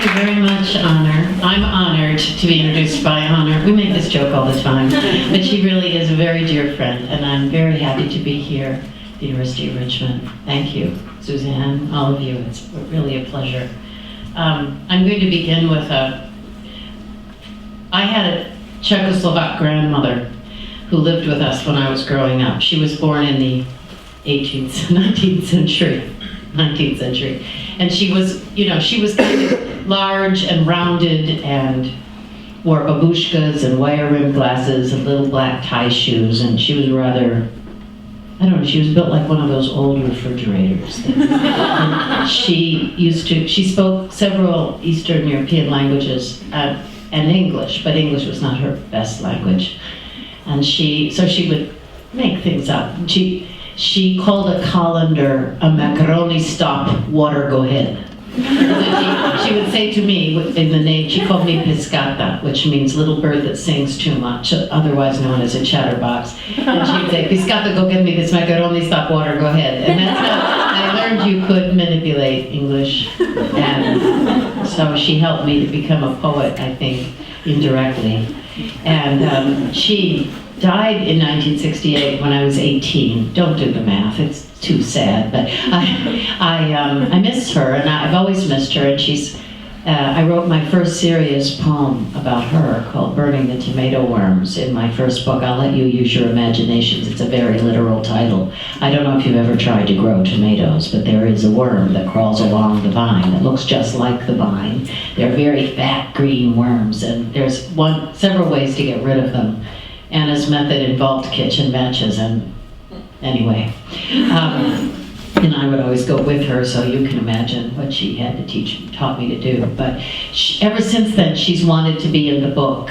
you very much, Honor. I'm honored to be introduced by Honor. We make this joke all the time, but she really is a very dear friend, and I'm very happy to be here at the University of Richmond. Thank you, Suzanne, all of you. It's really a pleasure. I'm going to begin with I had a Czechoslovak grandmother who lived with us when I was growing up. She was born in the 19th century. And she was kind of large and rounded and wore babushkas and wire-rimmed glasses and little black tie shoes, and she was rather, I don't know, she was built like one of those old refrigerators. And she spoke several Eastern European languages and English, but English was not her best language. And so she would make things up. She called a colander a macaroni stop, water go ahead. She would say to me, in the name, she called me piscata, which means little bird that sings too much, otherwise known as a chatterbox. And she would say, piscata, go get me this macaroni stop, water go ahead. And that's how I learned you could manipulate English. And so she helped me to become a poet, I think, indirectly. And she died in 1968 when I was 18. Don't do the math, it's too sad, but I miss her, and I've always missed her, and I wrote my first serious poem about her called Burning the Tomato Worms in my first book. I'll let you use your imaginations. It's a very literal title. I don't know if you've ever tried to grow tomatoes, but there is a worm that crawls along the vine that looks just like the vine. They're very fat green worms, and there's several ways to get rid of them. Anna's method involved kitchen matches, and anyway. And I would always go with her, so you can imagine what she had to taught me to do. But ever since then, she's wanted to be in the book.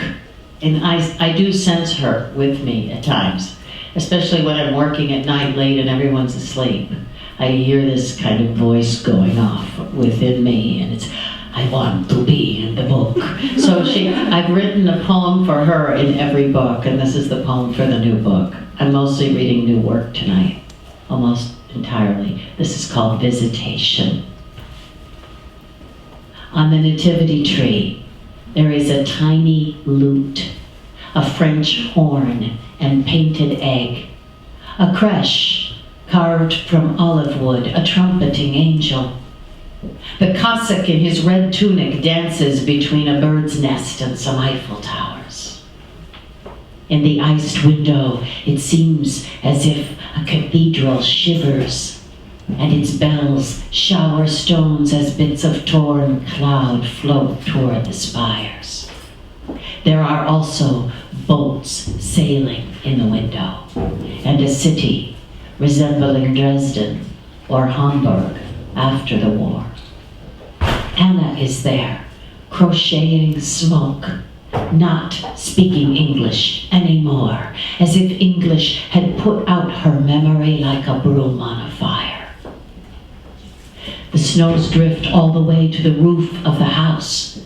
And I do sense her with me at times, especially when I'm working at night late and everyone's asleep. I hear this kind of voice going off within me, and it's, I want to be in the book. So I've written a poem for her in every book, and this is the poem for the new book. I'm mostly reading new work tonight, almost entirely. This is called Visitation. On the nativity tree, there is a tiny lute, a French horn and painted egg, a crèche carved from olive wood, a trumpeting angel. The Cossack in his red tunic dances between a bird's nest and some Eiffel Towers. In the iced window, it seems as if a cathedral shivers, and its bells shower stones as bits of torn cloud float toward the spires. There are also boats sailing in the window, and a city resembling Dresden or Hamburg after the war. Anna is there, crocheting smoke, not speaking English anymore, as if English had put out her memory like a broom on a fire. The snows drift all the way to the roof of the house,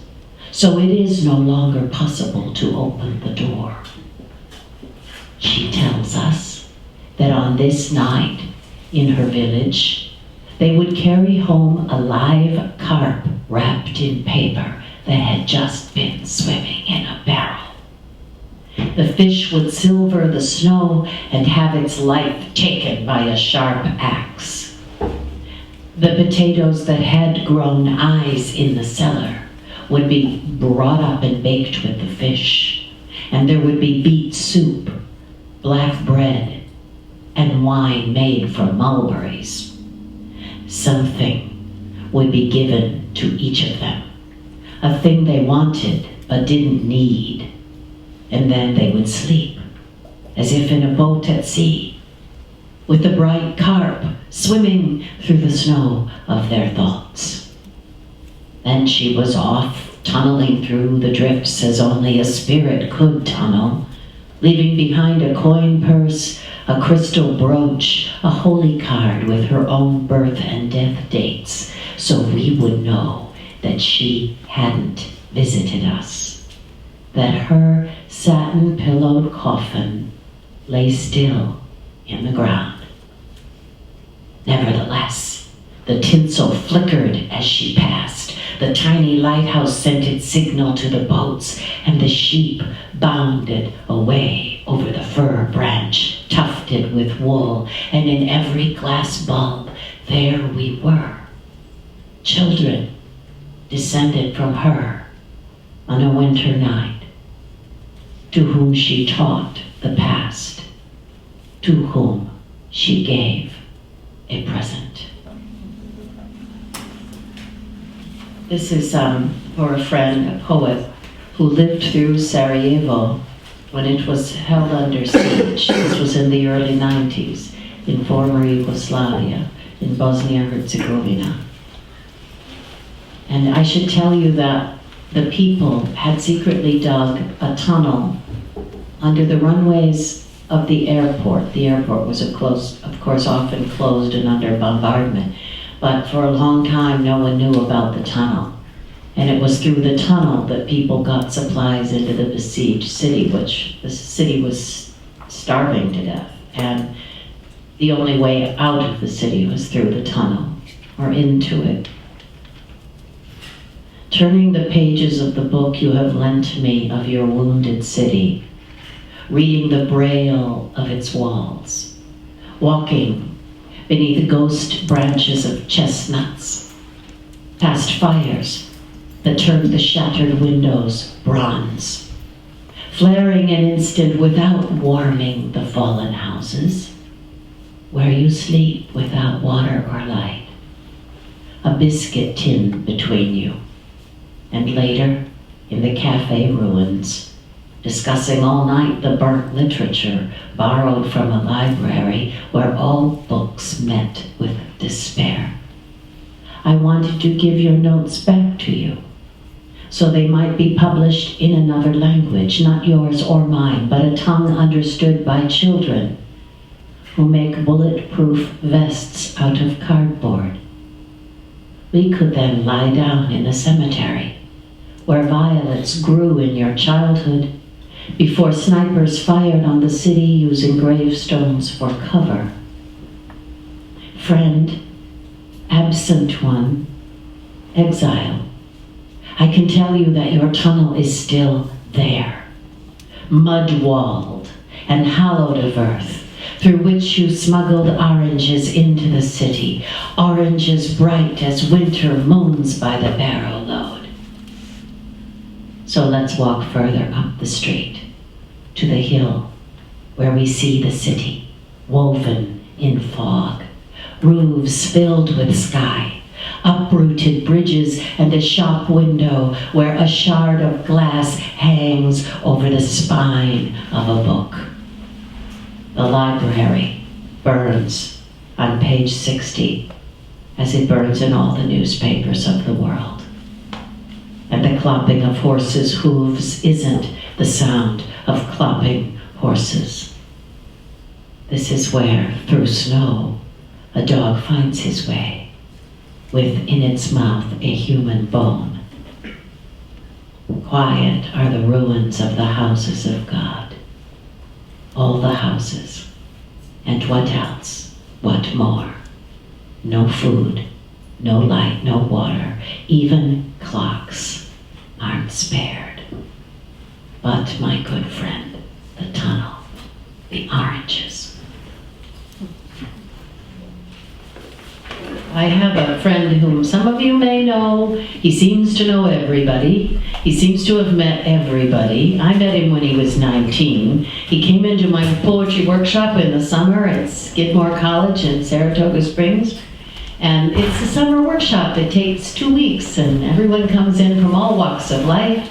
so it is no longer possible to open the door. She tells us that on this night in her village, they would carry home a live carp wrapped in paper that had just been swimming in a barrel. The fish would silver the snow and have its life taken by a sharp axe. The potatoes that had grown eyes in the cellar would be brought up and baked with the fish, and there would be beet soup, black bread, and wine made from mulberries. Something would be given to each of them, a thing they wanted but didn't need, and then they would sleep, as if in a boat at sea, with the bright carp swimming through the snow of their thoughts. Then she was off, tunneling through the drifts as only a spirit could tunnel, leaving behind a coin purse, a crystal brooch, a holy card with her own birth and death dates, so we would know that she hadn't visited us, that her satin-pillowed coffin lay still in the ground. Nevertheless, the tinsel flickered as she passed, The tiny lighthouse sent its signal to the boats, and the sheep bounded away over the fir branch, tufted with wool, and in every glass bulb there we were, children descended from her on a winter night, to whom she taught the past, to whom she gave a present. This is for a friend, a poet, who lived through Sarajevo when it was held under siege. This was in the early 90s, in former Yugoslavia, in Bosnia-Herzegovina. And I should tell you that the people had secretly dug a tunnel under the runways of the airport. The airport was, of course, often closed and under bombardment. But for a long time, no one knew about the tunnel. And it was through the tunnel that people got supplies into the besieged city, which the city was starving to death. And the only way out of the city was through the tunnel, or into it. Turning the pages of the book you have lent me of your wounded city, reading the braille of its walls, walking beneath ghost branches of chestnuts, past fires that turned the shattered windows bronze, flaring an instant without warming the fallen houses, where you sleep without water or light, a biscuit tin between you, and later in the cafe ruins, discussing all night the burnt literature borrowed from a library where all books met with despair. I wanted to give your notes back to you, so they might be published in another language, not yours or mine, but a tongue understood by children who make bulletproof vests out of cardboard. We could then lie down in a cemetery where violets grew in your childhood before snipers fired on the city using gravestones for cover. Friend, absent one, exile, I can tell you that your tunnel is still there, mud-walled and hallowed of earth, through which you smuggled oranges into the city, oranges bright as winter moons by the barrow load. So let's walk further up the street, to the hill where we see the city, woven in fog, roofs filled with sky, uprooted bridges, and a shop window where a shard of glass hangs over the spine of a book. The library burns on page 60, as it burns in all the newspapers of the world. And the clopping of horses' hooves isn't the sound of clopping horses. This is where, through snow, a dog finds his way, with in its mouth a human bone. Quiet are the ruins of the houses of God. All the houses. And what else? What more? No food, no light, no water, even clocks aren't spared. But, my good friend, the tunnel, the oranges. I have a friend whom some of you may know. He seems to know everybody. He seems to have met everybody. I met him when he was 19. He came into my poetry workshop in the summer at Skidmore College in Saratoga Springs. And it's a summer workshop. It takes 2 weeks, and everyone comes in from all walks of life.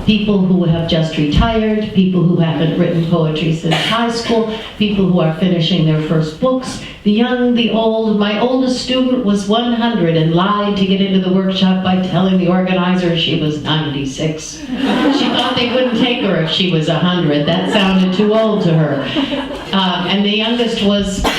People who have just retired, people who haven't written poetry since high school, people who are finishing their first books, the young, the old. My oldest student was 100 and lied to get into the workshop by telling the organizer she was 96. She thought they wouldn't take her if she was 100. That sounded too old to her. And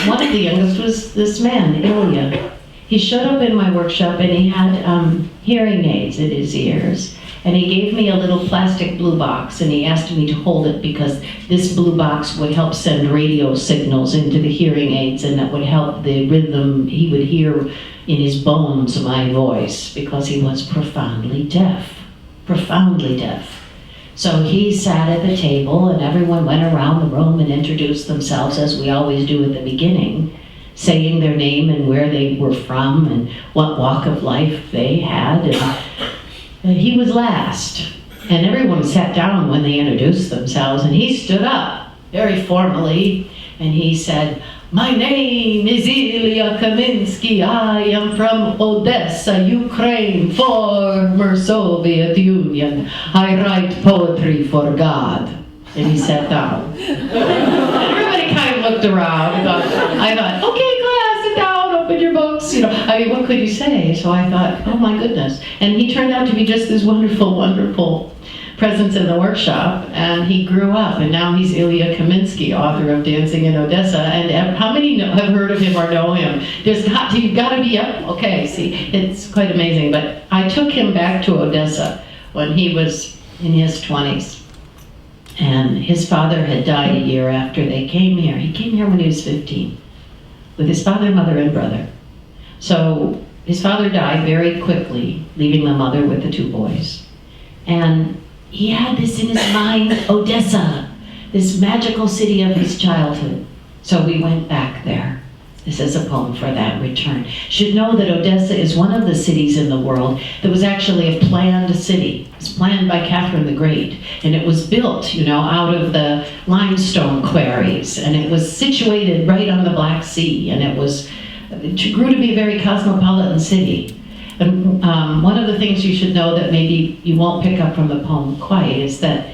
one of the youngest was this man, Ilya. He showed up in my workshop and he had hearing aids in his ears. And he gave me a little plastic blue box, and he asked me to hold it because this blue box would help send radio signals into the hearing aids, and that would help the rhythm. He would hear in his bones my voice because he was profoundly deaf. Profoundly deaf. So he sat at the table, and everyone went around the room and introduced themselves, as we always do at the beginning, saying their name and where they were from and what walk of life they had. And he was last. And everyone sat down when they introduced themselves, and he stood up very formally, and he said, "My name is Ilya Kaminsky. I am from Odessa, Ukraine, former Soviet Union. I write poetry for God." And he sat down. Everybody kind of looked around. I thought, okay, class, sit down, open your books. I mean, what could you say? So I thought, oh my goodness. And he turned out to be just this wonderful, wonderful presence in the workshop, and he grew up, and now he's Ilya Kaminsky, author of Dancing in Odessa. And how many have heard of him or know him? You've got to be up. Okay, see, it's quite amazing. But I took him back to Odessa when he was in his 20s. And his father had died a year after they came here. He came here when he was 15, with his father, mother, and brother. So his father died very quickly, leaving the mother with the two boys. And he had this in his mind, Odessa, this magical city of his childhood. So we went back there. This is a poem for that return. You should know that Odessa is one of the cities in the world that was actually a planned city. It was planned by Catherine the Great, and it was built, out of the limestone quarries, and it was situated right on the Black Sea, and it grew to be a very cosmopolitan city. And one of the things you should know that maybe you won't pick up from the poem quite is that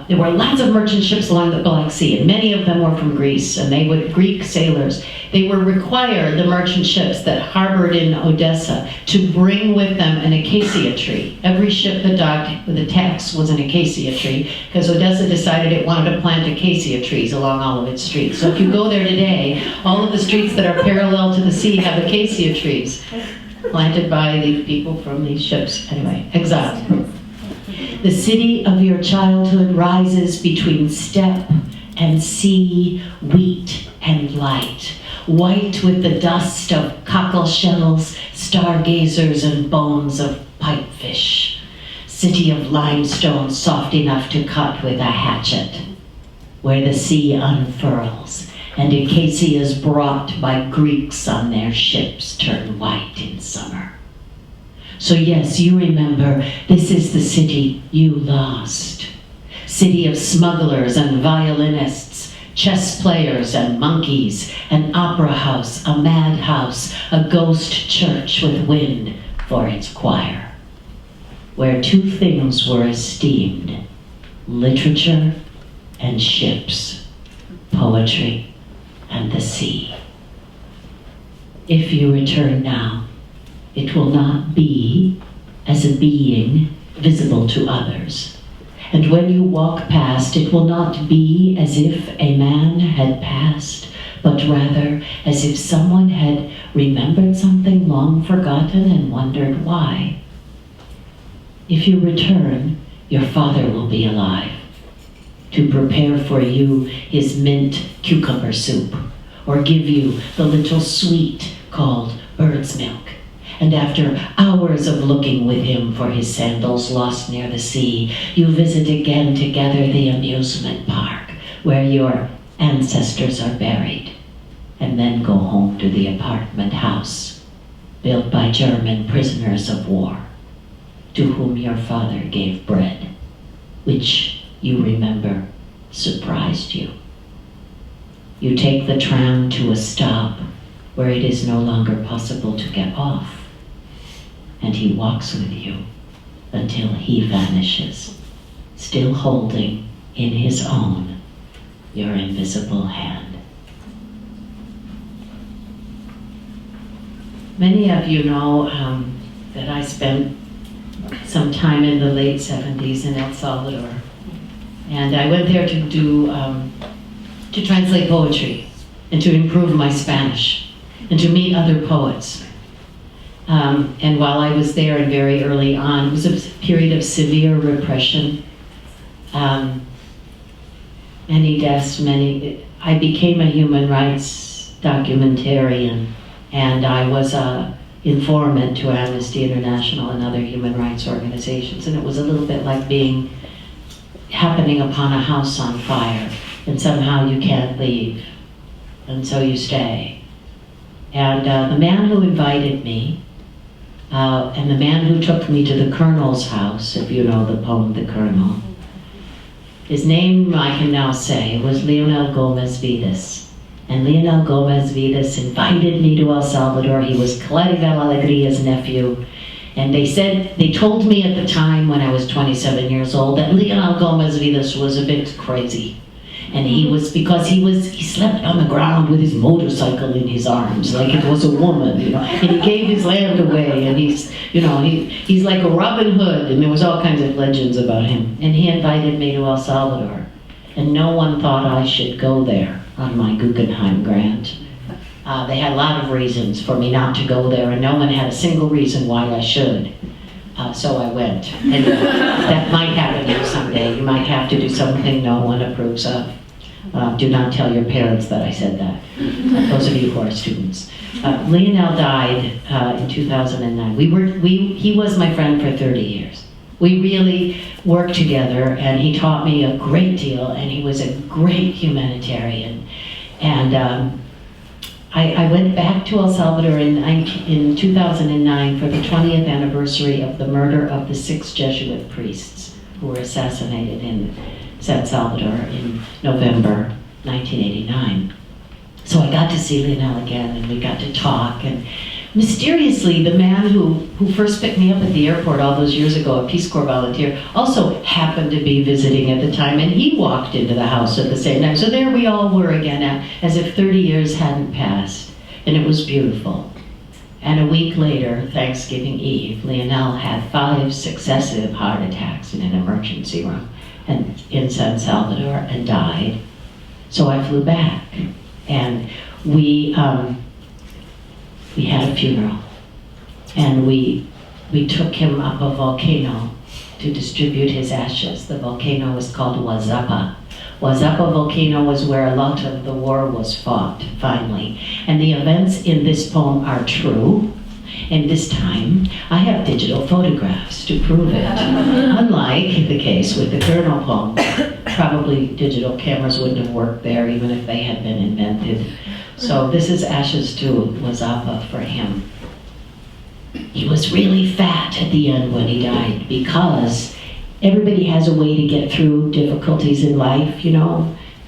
there were lots of merchant ships along the Black Sea, and many of them were from Greece, and Greek sailors. They were required, the merchant ships that harbored in Odessa, to bring with them an acacia tree. Every ship that docked with a tax was an acacia tree, because Odessa decided it wanted to plant acacia trees along all of its streets. So if you go there today, all of the streets that are parallel to the sea have acacia trees, planted by the people from these ships. Anyway, exiled. The city of your childhood rises between steppe and sea, wheat and light, white with the dust of cockle shells, stargazers, and bones of pipefish. City of limestone soft enough to cut with a hatchet, where the sea unfurls and acacias brought by Greeks on their ships turn white in summer. So yes, you remember, this is the city you lost. City of smugglers and violinists, chess players and monkeys, an opera house, a madhouse, a ghost church with wind for its choir, where two things were esteemed, literature and ships, poetry and the sea. If you return now, it will not be as a being visible to others. And when you walk past, it will not be as if a man had passed, but rather as if someone had remembered something long forgotten and wondered why. If you return, your father will be alive to prepare for you his mint cucumber soup, or give you the little sweet called bird's milk. And after hours of looking with him for his sandals lost near the sea, you visit again together the amusement park where your ancestors are buried, and then go home to the apartment house built by German prisoners of war, to whom your father gave bread, which, you remember, surprised you. You take the tram to a stop where it is no longer possible to get off, and he walks with you until he vanishes, still holding in his own your invisible hand. Many of you know that I spent some time in the late 70s in El Salvador, and I went there to translate poetry and to improve my Spanish and to meet other poets. And while I was there and very early on, it was a period of severe repression. Many deaths, I became a human rights documentarian, and I was a informant to Amnesty International and other human rights organizations, and it was a little bit like happening upon a house on fire, and somehow you can't leave, and so you stay. And the man who invited me, and the man who took me to the Colonel's house, if you know the poem, The Colonel, his name I can now say was Leonel Gomez Vidas. And Leonel Gomez Vidas invited me to El Salvador. He was Claribel Alegria's nephew. And they told me at the time when I was 27 years old that Leonel Gomez Vidas was a bit crazy. And he slept on the ground with his motorcycle in his arms, like it was a woman, and he gave his land away, and he's like a Robin Hood, and there was all kinds of legends about him. And he invited me to El Salvador, and no one thought I should go there on my Guggenheim grant. They had a lot of reasons for me not to go there, and no one had a single reason why I should. So I went, and that might happen to you someday. You might have to do something no one approves of. Do not tell your parents that I said that, those of you who are students. Leonel died in 2009. He was my friend for 30 years. We really worked together, and he taught me a great deal, and he was a great humanitarian. And I went back to El Salvador in 2009 for the 20th anniversary of the murder of the 6 Jesuit priests who were assassinated in San Salvador in November 1989. So I got to see Leonel again, and we got to talk, and mysteriously the man who first picked me up at the airport all those years ago, a Peace Corps volunteer, also happened to be visiting at the time, and he walked into the house at the same time. So there we all were again, as if 30 years hadn't passed, and it was beautiful. And a week later, Thanksgiving Eve, Leonel had 5 successive heart attacks in an emergency room in San Salvador and died. So I flew back, and we had a funeral, and we took him up a volcano to distribute his ashes. The volcano was called Huazapa. Huazapa volcano was where a lot of the war was fought, finally. And the events in this poem are true. And this time, I have digital photographs to prove it. Unlike the case with the Colonel poem, probably digital cameras wouldn't have worked there even if they had been invented. So this is Ashes to Huazapa for him. He was really fat at the end when he died, because everybody has a way to get through difficulties in life,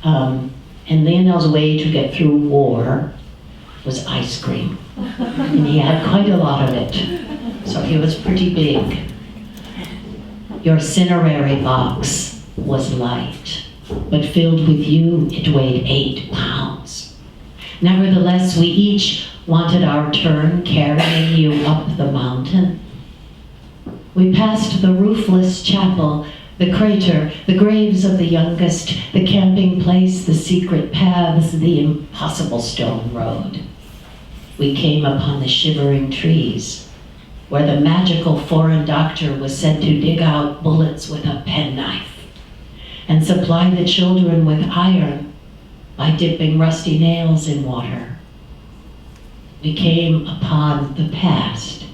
and Leonel's way to get through war was ice cream. And he had quite a lot of it, so he was pretty big. Your cinerary box was light, but filled with you it weighed 8 pounds. Nevertheless, we each wanted our turn carrying you up the mountain. We passed the roofless chapel, the crater, the graves of the youngest, the camping place, the secret paths, the impossible stone road. We came upon the shivering trees, where the magical foreign doctor was said to dig out bullets with a penknife and supply the children with iron by dipping rusty nails in water. We came upon the past,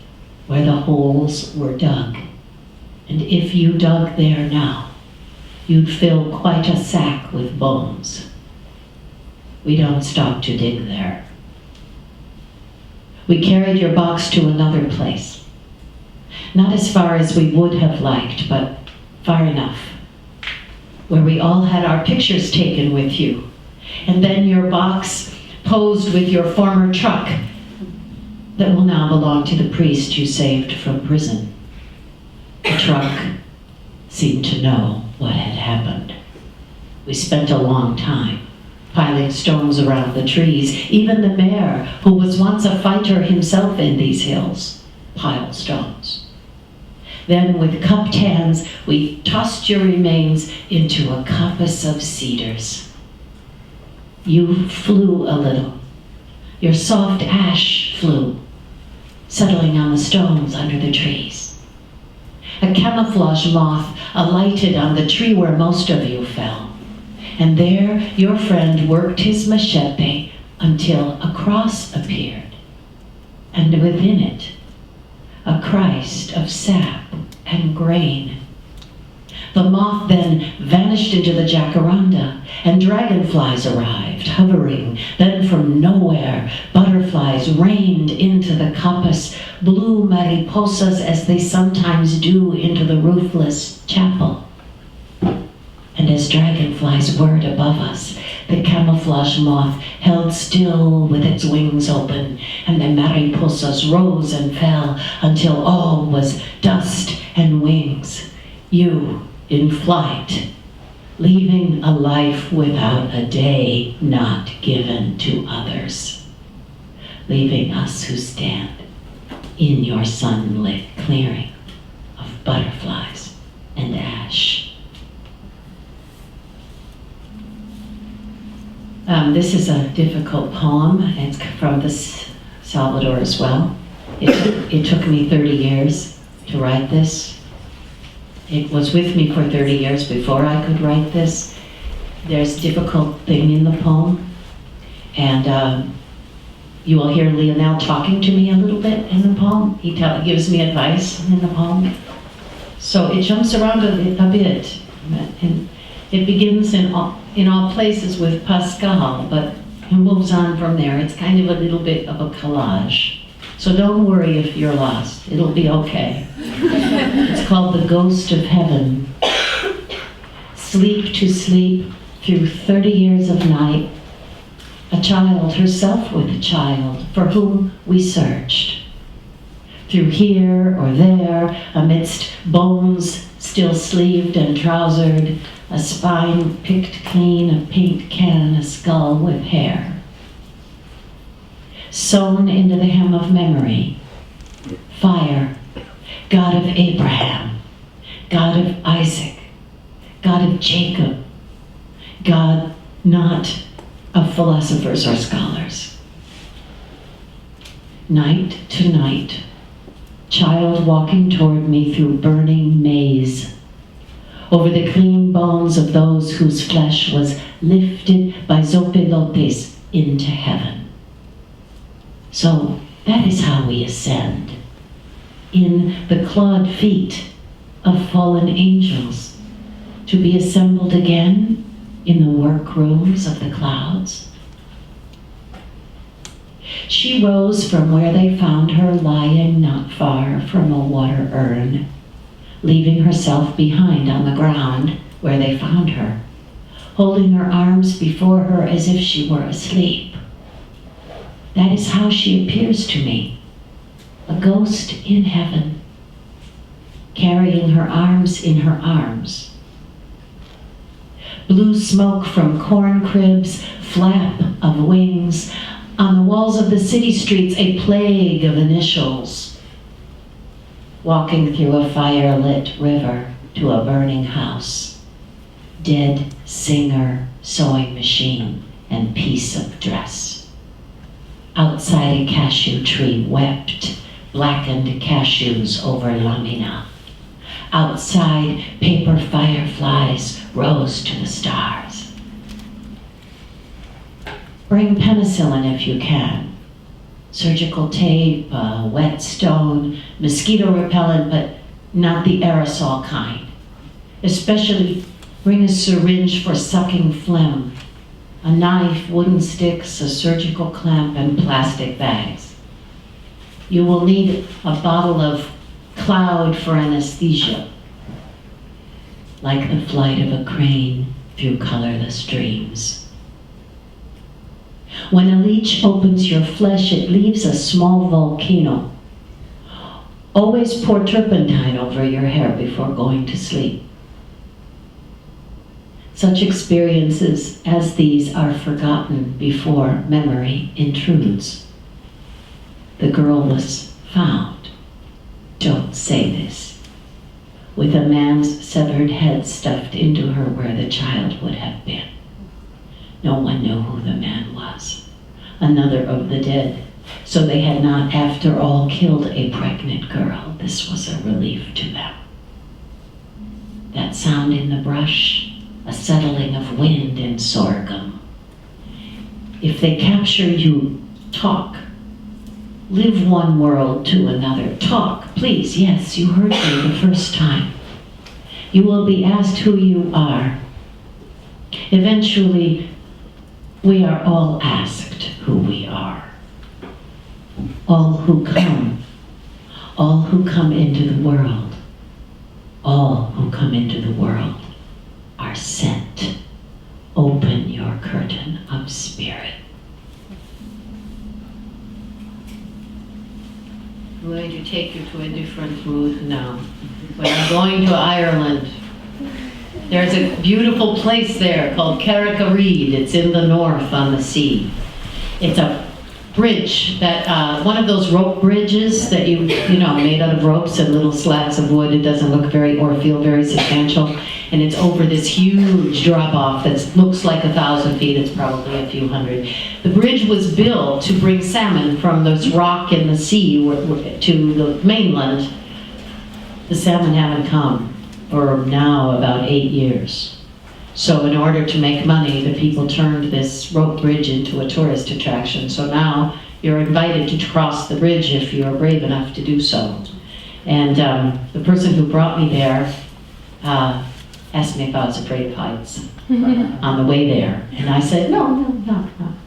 where the holes were dug. And if you dug there now, you'd fill quite a sack with bones. We don't stop to dig there. We carried your box to another place. Not as far as we would have liked, but far enough, where we all had our pictures taken with you. And then your box posed with your former truck that will now belong to the priest you saved from prison. The truck seemed to know what had happened. We spent a long time piling stones around the trees. Even the mayor, who was once a fighter himself in these hills, piled stones. Then with cupped hands, we tossed your remains into a coppice of cedars. You flew a little. Your soft ash flew. settling on the stones under the trees. A camouflage moth alighted on the tree where most of you fell, and there your friend worked his machete until a cross appeared, and within it, a Christ of sap and grain. The moth then vanished into the jacaranda, and dragonflies arrived, hovering. Then from nowhere, butterflies rained into the coppice, blue mariposas as they sometimes do into the roofless chapel. And as dragonflies whirred above us, the camouflage moth held still with its wings open, and the mariposas rose and fell until all was dust and wings. You in flight, leaving a life without a day not given to others, leaving us who stand in your sunlit clearing of butterflies and ash. This is a difficult poem. It's from Salvador as well. It took me 30 years to write this. It was with me for 30 years before I could write this. There's a difficult thing in the poem, and you will hear Lionel talking to me a little bit in the poem. He gives me advice in the poem. So it jumps around a bit, and it begins in all places with Pascal, but it moves on from there. It's kind of a little bit of a collage. So don't worry if you're lost. It'll be okay. It's called The Ghost of Heaven. Sleep to sleep through 30 years of night, a child herself with a child for whom we searched. Through here or there, amidst bones still sleeved and trousered, a spine picked clean, a paint can, a skull with hair. Sewn into the hem of memory, fire, God of Abraham, God of Isaac, God of Jacob, God not of philosophers or scholars. Night to night, child walking toward me through burning maze, over the clean bones of those whose flesh was lifted by zopilotes into heaven. So that is how we ascend, in the clawed feet of fallen angels, to be assembled again in the workrooms of the clouds. She rose from where they found her, lying not far from a water urn, leaving herself behind on the ground where they found her, holding her arms before her as if she were asleep. That is how she appears to me, a ghost in heaven, carrying her arms in her arms. Blue smoke from corn cribs, flap of wings. On the walls of the city streets, a plague of initials. Walking through a fire-lit river to a burning house. Dead singer, sewing machine, and piece of dress. Outside a cashew tree wept, blackened cashews over lamina. Outside, paper fireflies rose to the stars. Bring penicillin if you can. Surgical tape, whetstone, mosquito repellent, but not the aerosol kind. Especially bring a syringe for sucking phlegm, a knife, wooden sticks, a surgical clamp, and plastic bags. You will need a bottle of cloud for anesthesia, like the flight of a crane through colorless dreams. When a leech opens your flesh, it leaves a small volcano. Always pour turpentine over your hair before going to sleep. Such experiences as these are forgotten before memory intrudes. The girl was found, don't say this, with a man's severed head stuffed into her where the child would have been. No one knew who the man was. Another of the dead So they had not, after all, killed a pregnant girl. This was a relief to them. That sound in the brush, a settling of wind in sorghum. If they capture you, talk. Live one world to another. Talk, please. Yes, you heard me the first time. You will be asked who you are. Eventually, we are all asked who we are. All who come into the world, all who come into the world are sent. Open your curtain of spirit. I'm going to take you to a different mood now. We are going to Ireland. There's a beautiful place there called Carrick-a-Reid. It's in the north on the sea. It's a bridge that, one of those rope bridges that you know, made out of ropes and little slats of wood. It doesn't look or feel very substantial. And it's over this huge drop-off that looks like 1,000 feet. It's probably a few hundred. The bridge was built to bring salmon from this rock in the sea to the mainland. The salmon haven't come for now about 8 years. So in order to make money, the people turned this rope bridge into a tourist attraction. So now you're invited to cross the bridge if you're brave enough to do so. And the person who brought me there asked me if I was afraid of heights on the way there. And I said, no.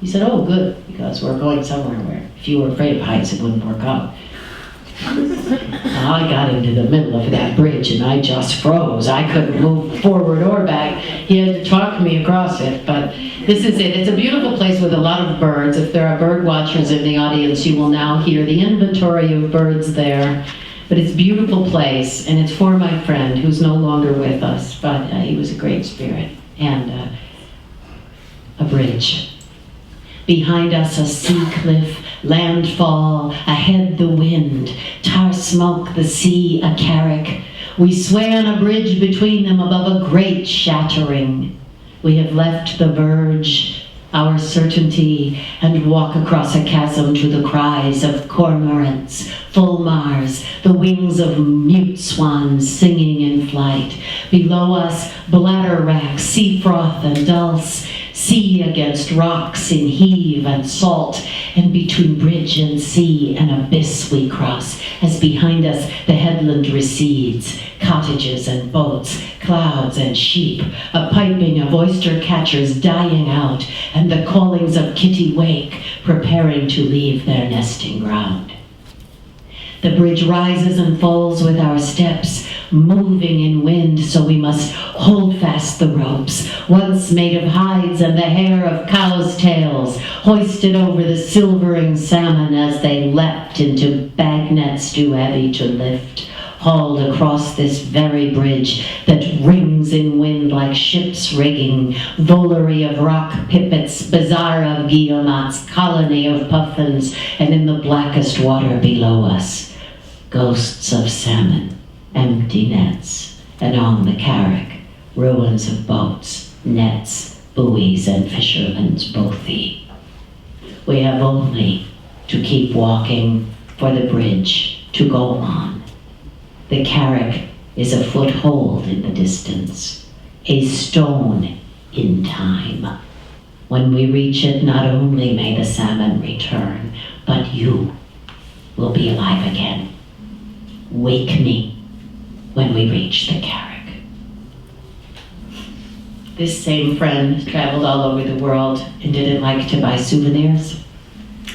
He said, oh, good, because we're going somewhere where if you were afraid of heights, it wouldn't work out. I got into the middle of that bridge and I just froze. I couldn't move forward or back. He had to talk me across it, but this is it. It's a beautiful place with a lot of birds. If there are bird watchers in the audience, you will now hear the inventory of birds there. But it's a beautiful place, and it's for my friend who's no longer with us, but he was a great spirit. And a bridge. Behind us a sea cliff, landfall, ahead the wind, tar smoke, the sea, a carrack. We sway on a bridge between them above a great shattering. We have left the verge, our certainty, and walk across a chasm to the cries of cormorants, fulmars, the wings of mute swans singing in flight. Below us, bladder rack, sea froth and dulse, sea against rocks in heave and salt, and between bridge and sea an abyss we cross, as behind us the headland recedes, cottages and boats, clouds and sheep, a piping of oyster catchers dying out, and the callings of kitty wake preparing to leave their nesting ground. The bridge rises and falls with our steps, moving in wind, so we must hold fast the ropes, once made of hides and the hair of cows' tails, hoisted over the silvering salmon as they leapt into bag nets too heavy to lift, hauled across this very bridge that rings in wind like ship's rigging, volery of rock pipits, bazaar of guillemots, colony of puffins, and in the blackest water below us, ghosts of salmon, empty nets, and on the carrack, ruins of boats, nets, buoys, and fishermen's bothy. We have only to keep walking for the bridge to go on. The carrack is a foothold in the distance, a stone in time. When we reach it, not only may the salmon return, but you will be alive again. Wake me when we reach the carrack. This same friend traveled all over the world and didn't like to buy souvenirs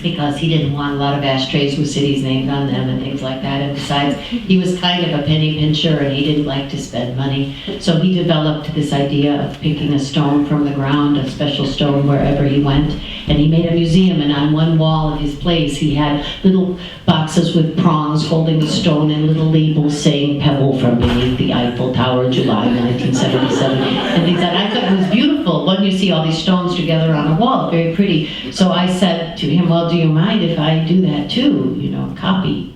because he didn't want a lot of ashtrays with cities named on them and things like that. And besides, he was kind of a penny pincher and he didn't like to spend money. So he developed this idea of picking a stone from the ground, a special stone wherever he went. And he made a museum, and on one wall of his place he had little boxes with prongs holding the stone and little labels saying "Pebble from beneath the Eiffel Tower, July 1977." And he said, I thought it was beautiful when you see all these stones together on a wall, very pretty. So I said to him, well, do you mind if I do that too, copy?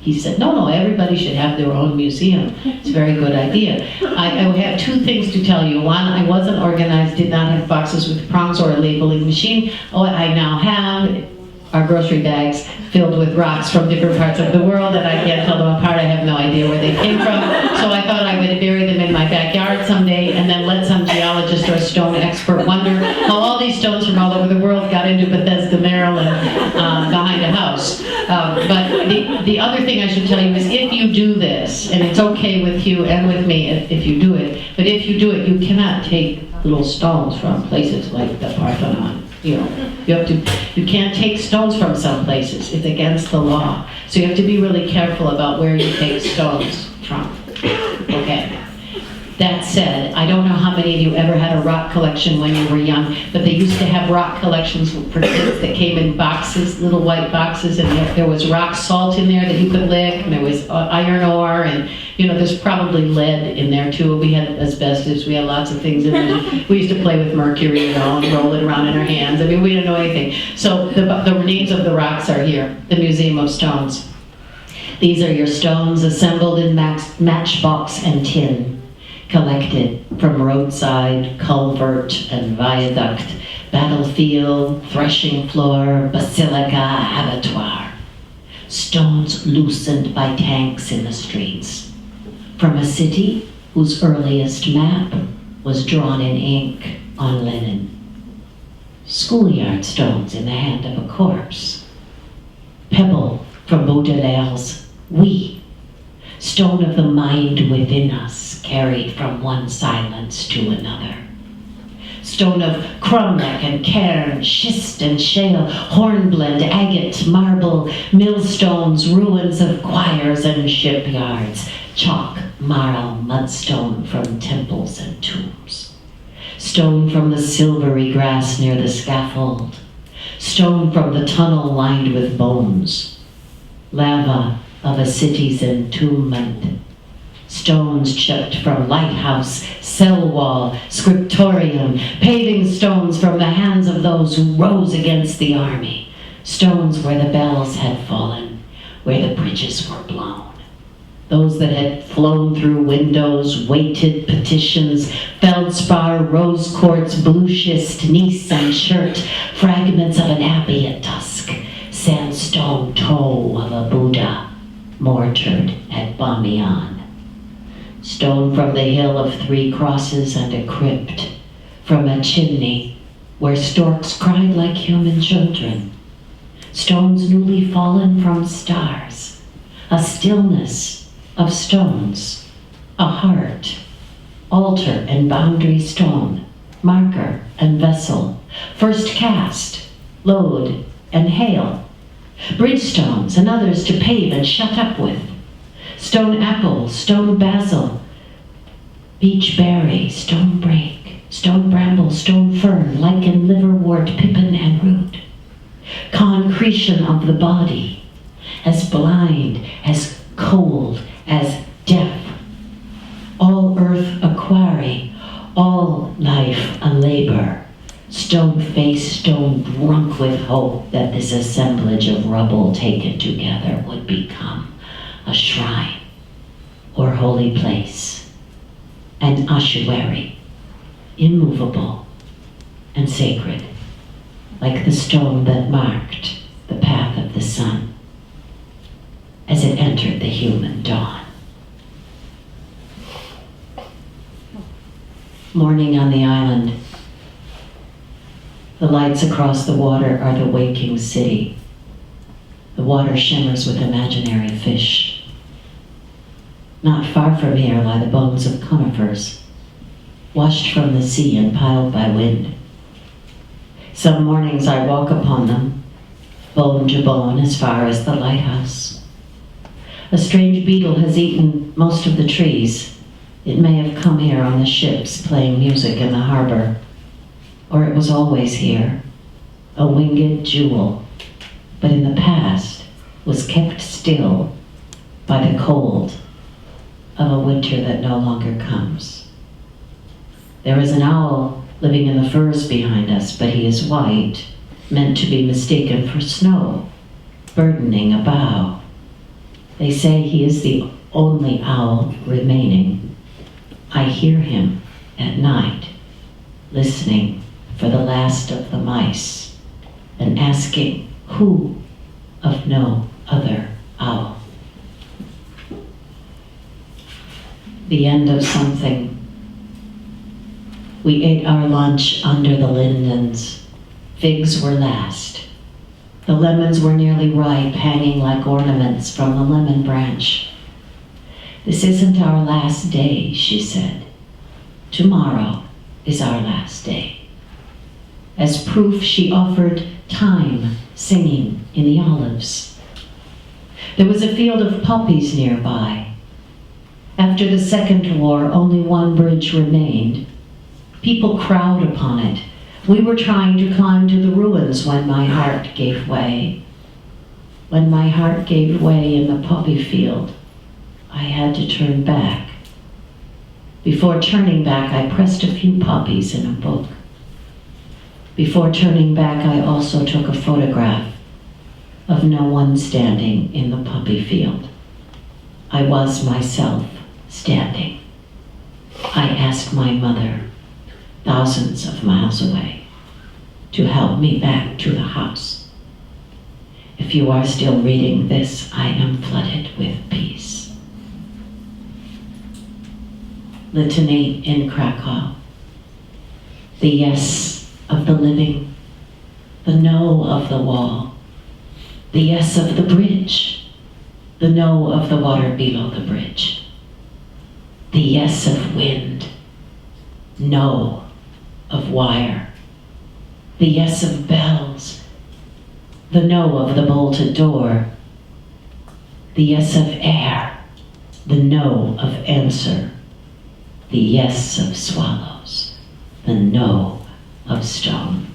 He said, no, everybody should have their own museum. It's a very good idea. I have two things to tell you. One, I wasn't organized, did not have boxes with prongs or a labeling machine. Oh, I now have. our grocery bags filled with rocks from different parts of the world, and I can't tell them apart. I have no idea where they came from. So I thought I would bury them in my backyard someday and then let some geologist or stone expert wonder how all these stones from all over the world got into Bethesda, Maryland, behind a house. But the other thing I should tell you is if you do this, and it's okay with you and with me if you do it, but if you do it, you cannot take little stones from places like the Parthenon. You can't take stones from some places. It's against the law. So you have to be really careful about where you take stones from. Okay. That said, I don't know how many of you ever had a rock collection when you were young, but they used to have rock collections for kids that came in boxes, little white boxes, and there was rock salt in there that you could lick, and there was iron ore, and there's probably lead in there too. We had asbestos, we had lots of things in there. We used to play with mercury, and roll it around in our hands. I mean, we didn't know anything. So the names of the rocks are here, the Museum of Stones. These are your stones assembled in matchbox and tin, collected from roadside, culvert, and viaduct, battlefield, threshing floor, basilica, abattoir. Stones loosened by tanks in the streets. From a city whose earliest map was drawn in ink on linen. Schoolyard stones in the hand of a corpse. Pebble from Baudelaire's We. Stone of the mind within us, carried from one silence to another. Stone of cromlech and cairn, schist and shale, hornblende, agate, marble, millstones, ruins of choirs and shipyards, chalk, marl, mudstone from temples and tombs. Stone from the silvery grass near the scaffold. Stone from the tunnel lined with bones. Lava of a city's entombment. Stones chipped from lighthouse, cell wall, scriptorium, paving stones from the hands of those who rose against the army. Stones where the bells had fallen, where the bridges were blown. Those that had flown through windows, weighted petitions, feldspar, rose quartz, blue schist, Nice and shirt, fragments of an abbey at dusk, sandstone toe of a Buddha, mortared at Bamiyan. Stone from the hill of 3 crosses and a crypt, from a chimney where storks cried like human children. Stones newly fallen from stars, a stillness of stones, a heart, altar and boundary stone, marker and vessel, first cast, load and hail, bridgestones and others to pave and shut up with, stone apple, stone basil, beech berry, stone brake, stone bramble, stone fern, lichen, liverwort, pippin, and root. Concretion of the body, as blind, as cold, as death. All earth a quarry, all life a labor. Stone face, stone drunk with hope that this assemblage of rubble taken together would become a shrine or holy place, an ossuary, immovable and sacred, like the stone that marked the path of the sun as it entered the human dawn. Morning on the island. The lights across the water are the waking city. The water shimmers with imaginary fish. Not far from here lie the bones of conifers, washed from the sea and piled by wind. Some mornings I walk upon them, bone to bone as far as the lighthouse. A strange beetle has eaten most of the trees. It may have come here on the ships playing music in the harbor, or it was always here, a winged jewel, but in the past was kept still by the cold of a winter that no longer comes. There is an owl living in the firs behind us, but he is white, meant to be mistaken for snow, burdening a bough. They say he is the only owl remaining. I hear him at night, listening for the last of the mice, and asking Who of no other owl? The end of something. We ate our lunch under the lindens. Figs were last. The lemons were nearly ripe, hanging like ornaments from the lemon branch. This isn't our last day, she said. Tomorrow is our last day. As proof, she offered time singing in the olives. There was a field of poppies nearby. After the Second War, only one bridge remained. People crowd upon it. We were trying to climb to the ruins when my heart gave way. When my heart gave way in the poppy field, I had to turn back. Before turning back, I pressed a few poppies in a book. Before turning back, I also took a photograph of no one standing in the poppy field. I was myself standing. I asked my mother, thousands of miles away, to help me back to the house. If you are still reading this, I am flooded with peace. Litany in Krakow. The yes of the living, the no of the wall, the yes of the bridge, the no of the water below the bridge, the yes of wind, no of wire, the yes of bells, the no of the bolted door, the yes of air, the no of answer, the yes of swallows, the no of stone.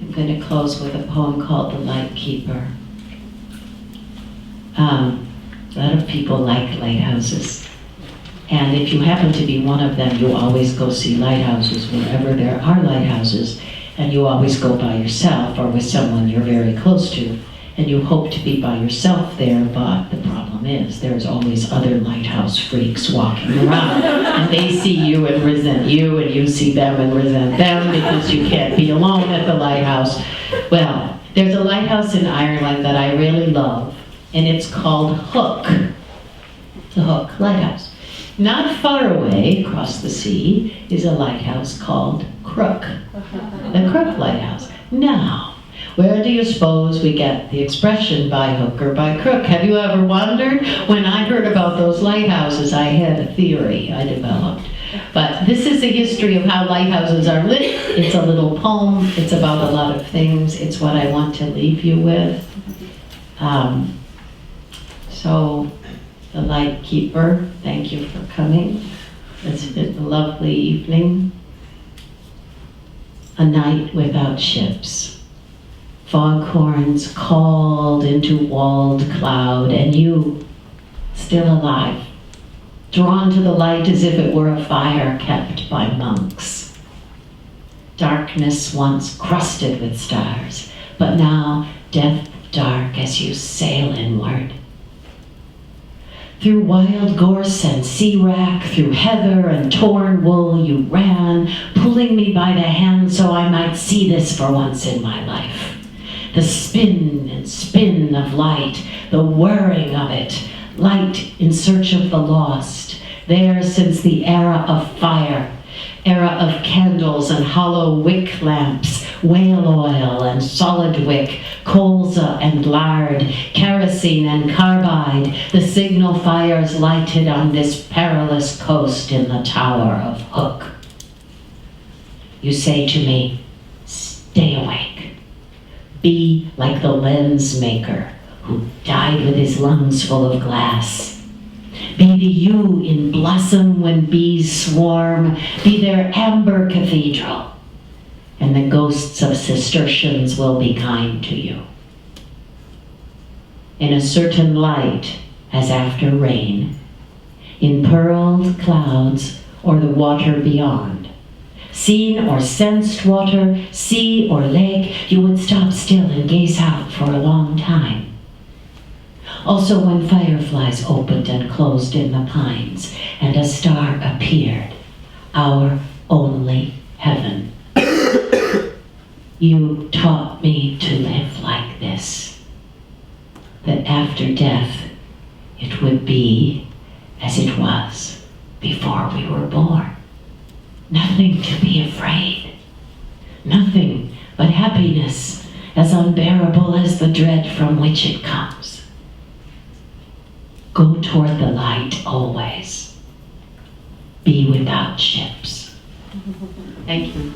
I'm going to close with a poem called The Lightkeeper. A lot of people like lighthouses. And if you happen to be one of them, you always go see lighthouses wherever there are lighthouses, and you always go by yourself or with someone you're very close to, and you hope to be by yourself there, but the problem is there's always other lighthouse freaks walking around, and they see you and resent you, and you see them and resent them because you can't be alone at the lighthouse. Well, there's a lighthouse in Ireland that I really love, and it's called Hook. The Hook Lighthouse. Not far away, across the sea, is a lighthouse called Crook. The Crook Lighthouse. Now, where do you suppose we get the expression by hook or by crook? Have you ever wondered? When I heard about those lighthouses, I had a theory I developed. But this is the history of how lighthouses are lit. It's a little poem. It's about a lot of things. It's what I want to leave you with. So, The Lightkeeper, thank you for coming. It's been a lovely evening. A night without ships. Foghorns called into walled cloud, and you, still alive, drawn to the light as if it were a fire kept by monks. Darkness once crusted with stars, but now death dark as you sail inward. Through wild gorse and sea wrack, through heather and torn wool you ran, pulling me by the hand so I might see this for once in my life. The spin and spin of light, the whirring of it, light in search of the lost, there since the era of fire, era of candles and hollow wick lamps, whale oil and solid wick, colza and lard, kerosene and carbide, the signal fires lighted on this perilous coast in the Tower of Hook. You say to me, stay awake. Be like the lens maker who died with his lungs full of glass. Be the you in blossom when bees swarm. Be their amber cathedral, and the ghosts of Cistercians will be kind to you. In a certain light, as after rain, in pearled clouds or the water beyond, seen or sensed water, sea or lake, you would stop still and gaze out for a long time. Also when fireflies opened and closed in the pines, and a star appeared, our only heaven. You taught me to live like this, that after death it would be as it was before we were born. Nothing to be afraid. Nothing but happiness as unbearable as the dread from which it comes. Go toward the light always. Be without ships. Thank you.